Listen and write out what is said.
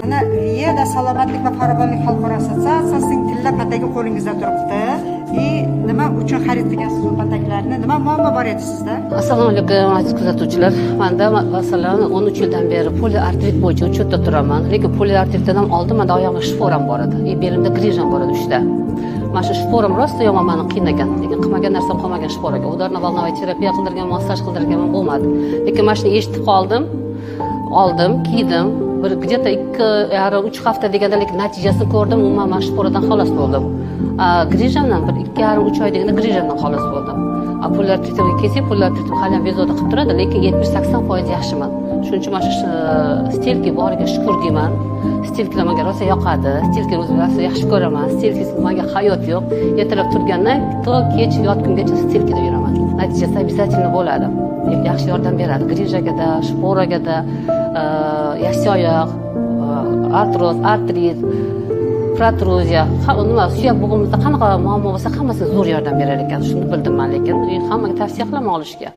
Mana Riyada salomatlik va farovonlik xalqaro assotsiatsiyasining tilla patagi qo'lingizda turibdi. Nima uchun xarid qilgansiz bu pataklarni? Nima muammo bor edi sizda? Assalomu alaykum aziz kuzatuvchilar. Menda masalan 13 yildan beri poliartrit bo'yicha uchetda turaman. Lekin poliartritdan oldin menda oyog'imda shporam bor edi. Belimda grijam bor edi 3 ta. Mana shu shporam rosta yomon meni qiynagan. Lekin qilmagan narsam qolmagan shporaga. Udarno-volnovoy terapiya qildirgan, massaj qildirgan bo'lmadi. Lekin mana shuni eshitib qoldim. Oldim, kiydim. Bir где-то 2,5-3 hafta deganda, lekin natijasini ko'rdim. Umuman mana shporadan xalos bo'ldim. Grijamdan bir 2,5-3 oy deganda grijamdan xalos bo'ldim. Poliartritga kelsak, poliartritim hali ham bezovta qilib turadi, lekin 70-80% yaxshiman. Shuning uchun mana shu stilki boriga shukr deyman. Stilkilar menga rosa yoqadi. Stilkini o'zim yaxshi ko'raman. Stilkisiz menga hayot yo'q. Ertalab turgandan to kech yotgungacha stilkida yuraman. Natijasi обязательно bo'ladi. Yaxshi yordam beradi. Grijagada, shporagada, yassi oyoq, artroz, artrit, protruziya, nima suyak bo'g'imizda qanaqa muammo bo'lsa hammasini zo'r yordam berar ekan. Shuni bildim men, lekin hammaga tavsiya qilaman olishga.